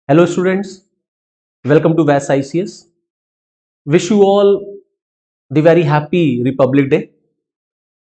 Hello students, welcome to VAS ICS. Wish you all the very happy Republic Day.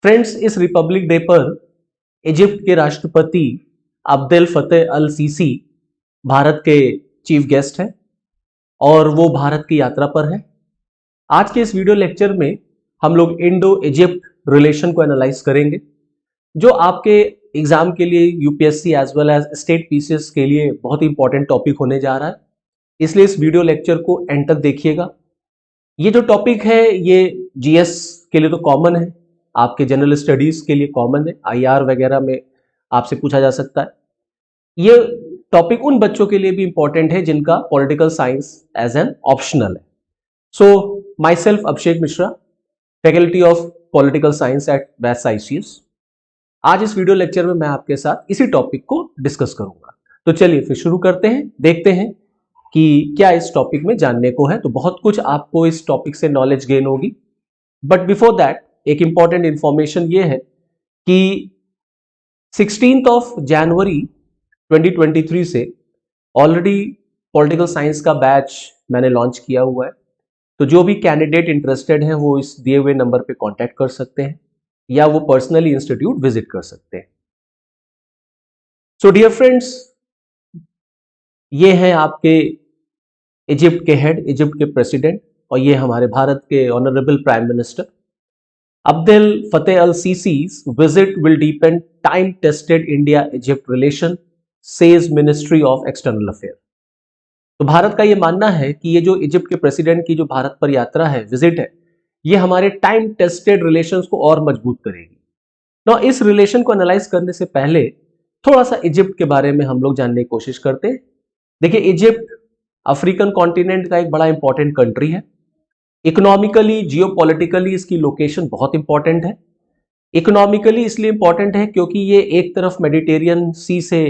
Friends, इस Republic day पर Egypt के राष्ट्रपति Abdel Fattah अल CC Bharat के chief guest हैं और वो भारत की यात्रा पर है। आज के इस वीडियो लेक्चर में हम लोग इंडो इजिप्ट रिलेशन को एनालाइज करेंगे, जो आपके एग्जाम के लिए UPSC as well as state PCS के लिए बहुत ही इंपॉर्टेंट टॉपिक होने जा रहा है। इसलिए इस वीडियो लेक्चर को एंड तक देखिएगा। ये जो टॉपिक है ये जीएस के लिए तो कॉमन है, आपके जनरल स्टडीज के लिए कॉमन है, आईआर वगैरह में आपसे पूछा जा सकता है। ये टॉपिक उन बच्चों के लिए भी इंपॉर्टेंट है जिनका political science as an optional है। So myself Abhishek Mishra, faculty of political science at वैस आईसीएस। आज इस वीडियो लेक्चर में मैं आपके साथ इसी टॉपिक को डिस्कस करूंगा। तो चलिए फिर शुरू करते हैं, देखते हैं कि क्या इस टॉपिक में जानने को है। तो बहुत कुछ आपको इस टॉपिक से नॉलेज गेन होगी, बट बिफोर दैट एक इंपॉर्टेंट इंफॉर्मेशन ये है कि 16 जनवरी 2023 से ऑलरेडी पॉलिटिकल साइंस का बैच मैंने लॉन्च किया हुआ है। तो जो भी कैंडिडेट इंटरेस्टेड हैं वो इस दिए हुए नंबर पे कांटेक्ट कर सकते हैं या वो पर्सनली इंस्टीट्यूट विजिट कर सकते हैं। सो डियर फ्रेंड्स, ये हैं आपके इजिप्ट के हेड, इजिप्ट के प्रेसिडेंट, और ये हमारे भारत के honourable prime minister Abdel Fattah al Sisi's visit will deepen time-tested India-Egypt relation, says Ministry of External Affairs। तो भारत का ये मानना है कि ये जो इजिप्ट के प्रेसिडेंट की जो भारत पर यात्रा है, विजिट है, ये हमारे टाइम टेस्टेड रिलेशंस को और मजबूत करेगी। ना इस रिलेशन को एनालाइज करने से पहले थोड़ा सा इजिप्ट के बारे में हम लोग जानने की कोशिश करते हैं। देखिए, इजिप्ट अफ्रीकन कॉन्टिनेंट का एक बड़ा इंपॉर्टेंट कंट्री है। इकोनॉमिकली, जियोपॉलिटिकली इसकी लोकेशन बहुत इंपॉर्टेंट है। इकोनॉमिकली इसलिए इंपॉर्टेंट है क्योंकि ये एक तरफ मेडिटेरियन सी से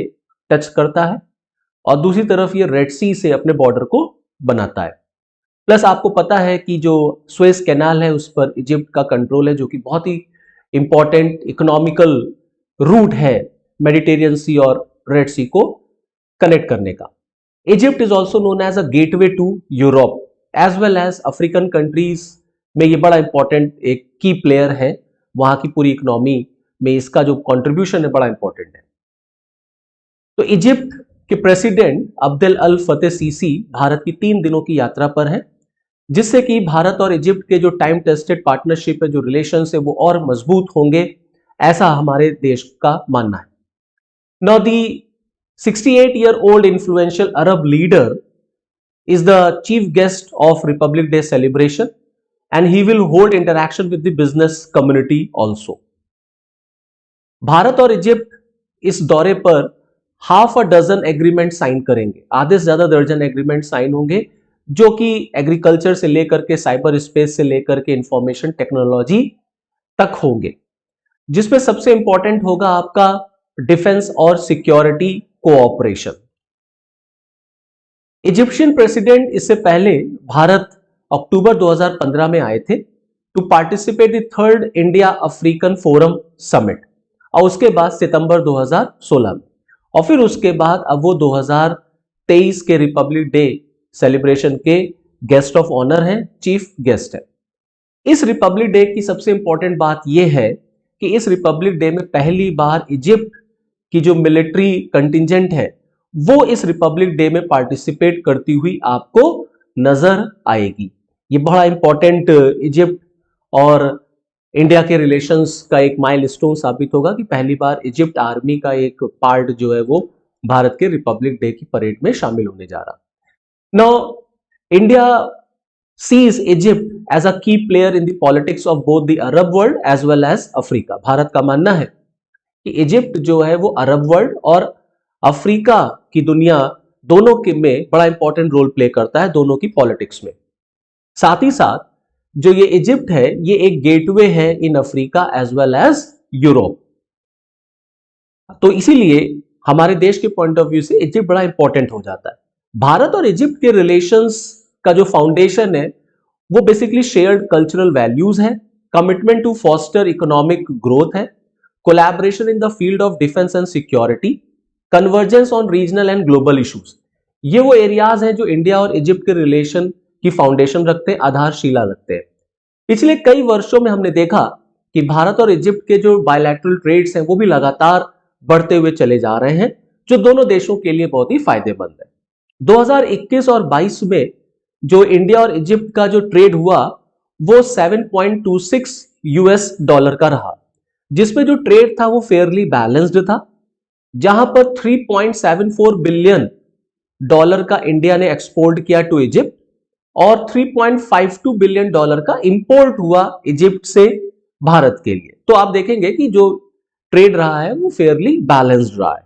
टच करता है और दूसरी तरफ ये रेड सी से अपने बॉर्डर को बनाता है। प्लस आपको पता है कि जो सुएज कैनाल है उस पर इजिप्ट का कंट्रोल है, जो कि बहुत ही इंपॉर्टेंट इकोनॉमिकल रूट है मेडिटेरियन सी और रेड सी को कनेक्ट करने का। Egypt is also known as a gateway to Europe as well as African countries में ये बड़ा इंपॉर्टेंट एक की प्लेयर है। वहां की पूरी इकोनॉमी में इसका जो कंट्रीब्यूशन है बड़ा इंपॉर्टेंट है। तो इजिप्ट के प्रेसिडेंट अब्देल अल फतेह सीसी भारत की 3 दिनों की यात्रा पर है, जिससे कि भारत और इजिप्ट के जो टाइम टेस्टेड पार्टनरशिप है, जो रिलेशन है, वो और मजबूत होंगे, ऐसा हमारे देश का मानना है। Now the 68-year-old influential Arab leader is the chief guest of Republic Day celebration and he will hold interaction with the business community also। Bharat और इजिप्ट इस दौरे पर half a dozen agreement sign करेंगे, आधे से ज्यादा दर्जन एग्रीमेंट साइन होंगे, जो कि एग्रीकल्चर से लेकर के साइबर स्पेस से लेकर के इंफॉर्मेशन टेक्नोलॉजी तक होंगे, जिसमें सबसे इंपॉर्टेंट होगा आपका डिफेंस और सिक्योरिटी कोऑपरेशन। इजिप्शियन प्रेसिडेंट इससे पहले भारत अक्टूबर 2015 में आए थे to participate the 3rd India African forum summit, और उसके बाद सितंबर 2016 में, और फिर उसके बाद अब वो 2023 के रिपब्लिक डे सेलिब्रेशन के गेस्ट ऑफ ऑनर हैं, चीफ गेस्ट है। इस रिपब्लिक डे की सबसे इंपॉर्टेंट बात यह है कि इस रिपब्लिक डे में पहली बार इजिप्ट की जो मिलिट्री कंटिजेंट है वो इस रिपब्लिक डे में पार्टिसिपेट करती हुई आपको नजर आएगी। ये बड़ा इंपॉर्टेंट इजिप्ट और इंडिया के रिलेशंस का एक माइलस्टोन साबित होगा कि पहली बार इजिप्ट आर्मी का एक पार्ट जो है वो भारत के रिपब्लिक डे की परेड में शामिल होने जा रहा। Now India sees Egypt as a key player in the politics of both the Arab world as well as Africa। Bharat का मानना है कि इजिप्ट जो है वो अरब वर्ल्ड और अफ्रीका की दुनिया दोनों के में बड़ा इंपॉर्टेंट रोल प्ले करता है, दोनों की पॉलिटिक्स में। साथ ही साथ जो ये इजिप्ट है ये एक गेटवे है in Africa as well as Europe. तो इसीलिए हमारे देश के पॉइंट ऑफ व्यू से इजिप्ट बड़ा इंपॉर्टेंट हो जाता है। भारत और इजिप्ट के रिलेशंस का जो फाउंडेशन है वो बेसिकली शेयर्ड कल्चरल वैल्यूज है, commitment to foster economic growth है, collaboration in the field of defence and security, convergence on regional and global issues. ये वो एरियाज हैं जो इंडिया और इजिप्ट के रिलेशन की फाउंडेशन रखते हैं, आधारशिला रखते हैं। पिछले कई वर्षों में हमने देखा कि भारत और इजिप्ट के जो बायलैटरल ट्रेड्स हैं वो भी लगातार बढ़ते हुए चले जा रहे हैं, जो दोनों देशों के लिए बहुत ही फायदेमंद है। 2021 और 22 में जो इंडिया और इजिप्ट का जो ट्रेड हुआ वो 7.26 यूएस डॉलर का रहा, जिसमें जो ट्रेड था वो फेयरली बैलेंस्ड था, जहां पर 3.74 बिलियन डॉलर का इंडिया ने एक्सपोर्ट किया टू इजिप्ट और 3.52 बिलियन डॉलर का इंपोर्ट हुआ इजिप्ट से भारत के लिए। तो आप देखेंगे कि जो ट्रेड रहा है वो फेयरली बैलेंस्ड रहा है।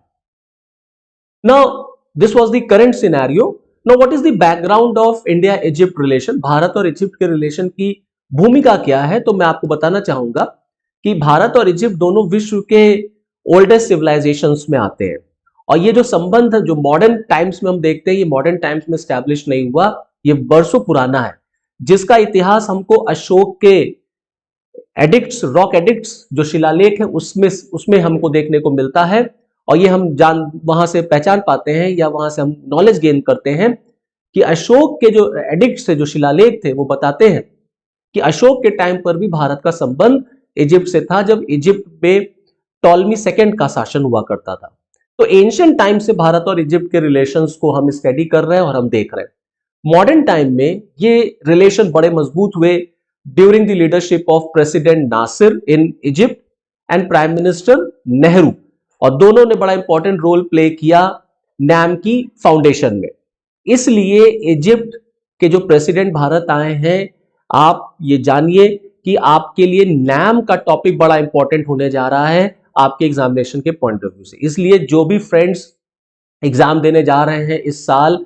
Now this was the current scenario. Now what is the background of India Egypt relation? Bharat और इजिप्ट के रिलेशन की भूमिका क्या है? तो मैं आपको बताना चाहूंगा कि भारत और इजिप्ट दोनों विश्व के ओल्डेस्ट सिविलाइजेशंस में आते हैं, और ये जो संबंध जो मॉडर्न टाइम्स में हम देखते हैं, ये मॉडर्न टाइम्स में स्टैब्लिश नहीं हुआ, ये बरसों पुराना है, जिसका इतिहास हमको अशोक के एडिक्ट्स, रॉक एडिक्ट्स जो शिलालेख है उसमें हमको देखने को मिलता है, और ये हम वहां से पहचान पाते हैं या वहां से हम नॉलेज गेन करते हैं कि अशोक के जो एडिक्ट्स थे, जो शिलालेख थे, वो बताते हैं कि अशोक के टाइम पर भी भारत का संबंध इजिप्ट से था, जब इजिप्ट में टॉलमी सेकंड का शासन हुआ करता था। तो एंशिएंट टाइम से भारत और इजिप्ट के रिलेशंस को हम स्टडी कर रहे हैं और हम देख रहे हैं। मॉडर्न टाइम में ये रिलेशन बड़े मजबूत हुए during the leadership of president Nasser in Egypt and prime minister Nehru, और दोनों ने बड़ा इंपॉर्टेंट रोल प्ले किया नैम की फाउंडेशन में। इसलिए इजिप्ट के जो प्रेसिडेंट भारत आए हैं, आप ये जानिए कि आपके लिए नैम का टॉपिक बड़ा इंपॉर्टेंट होने जा रहा है आपके एग्जामिनेशन के पॉइंट ऑफ व्यू से। इसलिए जो भी फ्रेंड्स एग्जाम देने जा रहे हैं इस साल,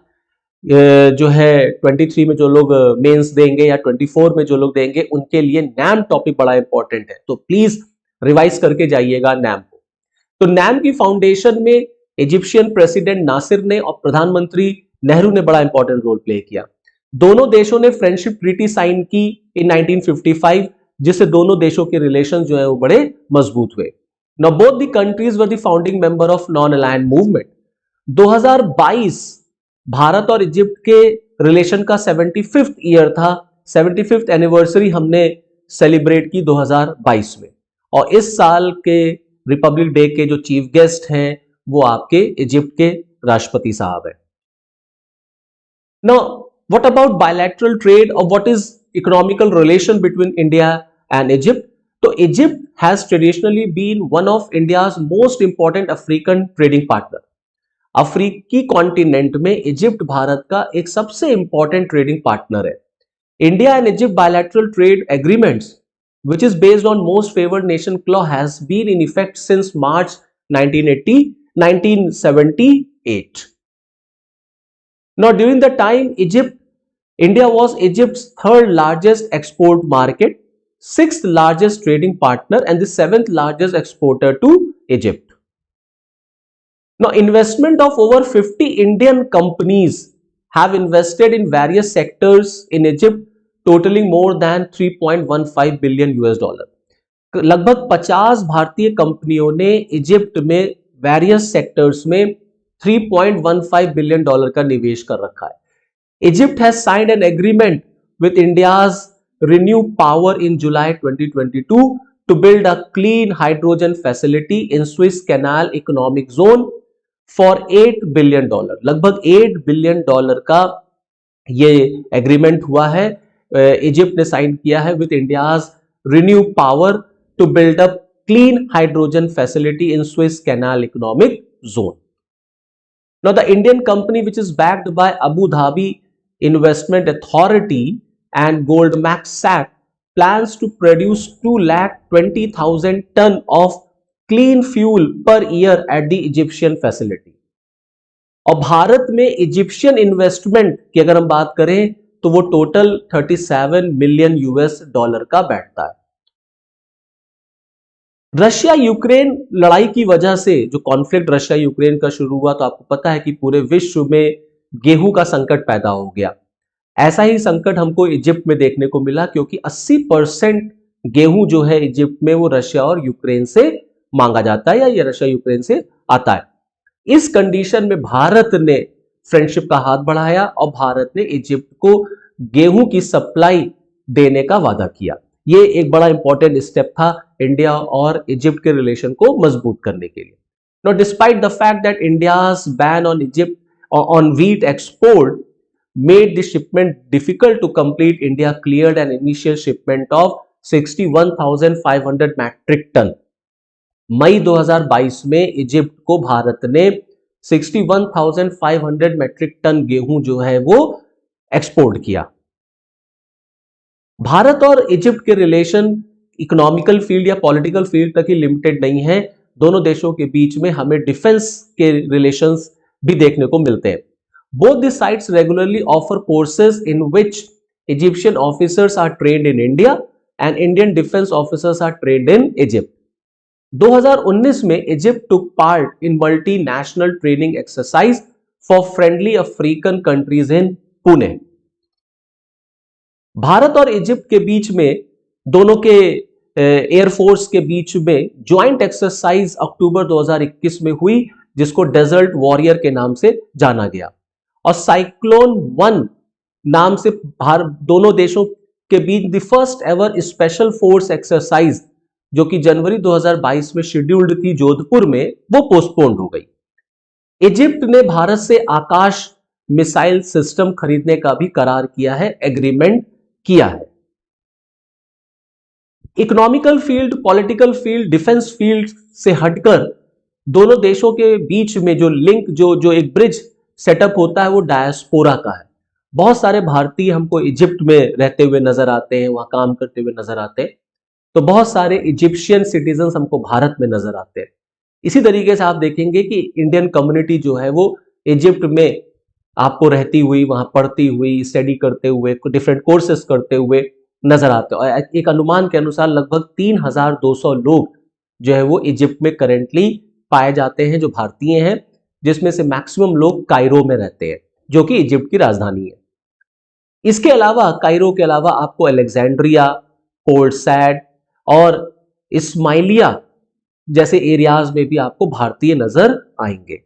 जो है 23 में जो लोग मेंस देंगे या 24 में जो लोग देंगे, उनके लिए नैम टॉपिक बड़ा इंपॉर्टेंट है, तो प्लीज रिवाइज करके जाइएगा नैम को। तो नैम की फाउंडेशन में इजिप्शियन प्रेसिडेंट नासिर ने और प्रधानमंत्री नेहरू ने बड़ा इंपॉर्टेंट रोल प्ले किया। दोनों देशों ने फ्रेंडशिप ट्रीटी साइन की इन 1955, जिससे दोनों देशों के रिलेशन जो है वो बड़े मजबूत हुए। Now both the countries were the founding member of non alliance movement. 2022 Bharat और इजिप्ट के रिलेशन का 75th ईयर था, 75th एनिवर्सरी हमने सेलिब्रेट की 2022 में, और इस साल के रिपब्लिक डे के जो चीफ गेस्ट हैं वो आपके इजिप्ट के राष्ट्रपति साहब हैं। Now what about bilateral trade और what is economical relation between India and Egypt? तो Egypt has traditionally been one of India's most important African trading partner. अफ्रीकी कॉन्टिनेंट में इजिप्ट भारत का एक सबसे इंपॉर्टेंट ट्रेडिंग पार्टनर है। India and Egypt bilateral trade agreements which is based on most favored nation clause has been in effect since March 1978. Now during the time India was Egypt's third largest export market, sixth largest trading partner and the seventh largest exporter to Egypt. Now investment of over 50 Indian companies have invested in various sectors in Egypt totalling more than 3.15 billion US dollar. लगभग 50 भारतीय कंपनियों ने Egypt में various sectors में 3.15 billion dollar का निवेश कर रखा है। Egypt has signed an agreement with India's renew power in July 2022 to build a clean hydrogen facility in Suez canal economic zone for 8 billion dollar. लगभग 8 बिलियन डॉलर का ये agreement हुआ है, इजिप्ट ने साइन किया है with India's renew Power to build up clean hydrogen facility in Suez canal economic zone. Now the Indian company which is backed by Abu Dhabi Investment Authority and Goldman सैक्स plans to produce 2,20,000 ton of clean fuel per year at the Egyptian facility. और भारत में Egyptian investment की अगर हम बात करें तो वो टोटल 37 मिलियन यूएस डॉलर का बैठता है। रशिया यूक्रेन लड़ाई की वजह से जो कॉन्फ्लिक्ट रशिया यूक्रेन का शुरू हुआ, तो आपको पता है कि पूरे विश्व में गेहूं का संकट पैदा हो गया। ऐसा ही संकट हमको इजिप्ट में देखने को मिला, क्योंकि 80% गेहूं जो है इजिप्ट में वो रशिया और यूक्रेन से मांगा जाता है, या ये रशिया यूक्रेन से आता है। इस कंडीशन में भारत ने फ्रेंडशिप का हाथ बढ़ाया और भारत ने इजिप्ट को गेहूं की सप्लाई देने का वादा किया। ये एक बड़ा इंपॉर्टेंट स्टेप था इंडिया और इजिप्ट के रिलेशन को मजबूत करने के लिए। Now, despite the fact that India's ban on Egypt on wheat export made the shipment difficult to complete, India cleared an initial shipment of 61,500 metric ton. मई 2022 में Egypt को भारत ने 61,500 मेट्रिक टन गेहूं जो है वो एक्सपोर्ट किया। भारत और इजिप्ट के रिलेशन इकोनॉमिकल फील्ड या पॉलिटिकल फील्ड तक ही लिमिटेड नहीं है, दोनों देशों के बीच में हमें डिफेंस के रिलेशंस भी देखने को मिलते हैं। Both the sides regularly offer courses in which Egyptian officers are trained in India and Indian defence officers are trained in Egypt. 2019 में Egypt took part in multinational training exercise for friendly African countries in Pune. Bharat और Egypt के बीच में दोनों के air force के बीच में joint exercise अक्टूबर 2021 में हुई, जिसको डेजर्ट वॉरियर के नाम से जाना गया, और साइक्लोन 1 नाम से दोनों देशों के बीच the first ever special force exercise जो कि जनवरी 2022 में शेड्यूल्ड थी जोधपुर में, वो पोस्टपोन्ड हो गई। इजिप्ट ने भारत से आकाश मिसाइल सिस्टम खरीदने का भी करार किया है, एग्रीमेंट किया है। Economical field, political field, defence field से हटकर दोनों देशों के बीच में जो लिंक, जो एक ब्रिज सेटअप होता है, वो डायस्पोरा का है। बहुत सारे भारतीय हमको इजिप्ट में रहते हुए नजर आते हैं, वहां काम करते हुए नजर आते हैं, तो बहुत सारे इजिप्शियन सिटीजन हमको भारत में नजर आते हैं। इसी तरीके से आप देखेंगे कि इंडियन कम्युनिटी जो है वो इजिप्ट में आपको रहती हुई, वहां पढ़ती हुई, स्टडी करते हुए, डिफरेंट कोर्सेज करते हुए नजर आते हैं। और एक अनुमान के अनुसार लगभग 3,200 लोग जो है वो इजिप्ट में करेंटली पाए जाते हैं जो भारतीय हैं, जिसमें से मैक्सिमम लोग कायरो में रहते हैं जो कि इजिप्ट की राजधानी है। इसके अलावा कायरो के अलावा आपको अलेक्जेंड्रिया, पोर्ट सैड और इस्माइलिया जैसे एरियाज में भी आपको भारतीय नजर आएंगे।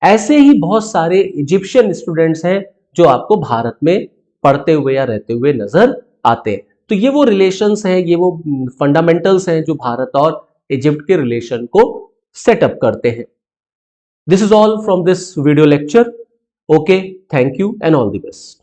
ऐसे ही बहुत सारे इजिप्शियन स्टूडेंट्स हैं जो आपको भारत में पढ़ते हुए या रहते हुए नजर आते हैं। तो ये वो रिलेशंस हैं, ये वो फंडामेंटल्स हैं जो भारत और इजिप्ट के रिलेशन को सेटअप करते हैं। This is all from this video lecture. Okay, thank you and all the best.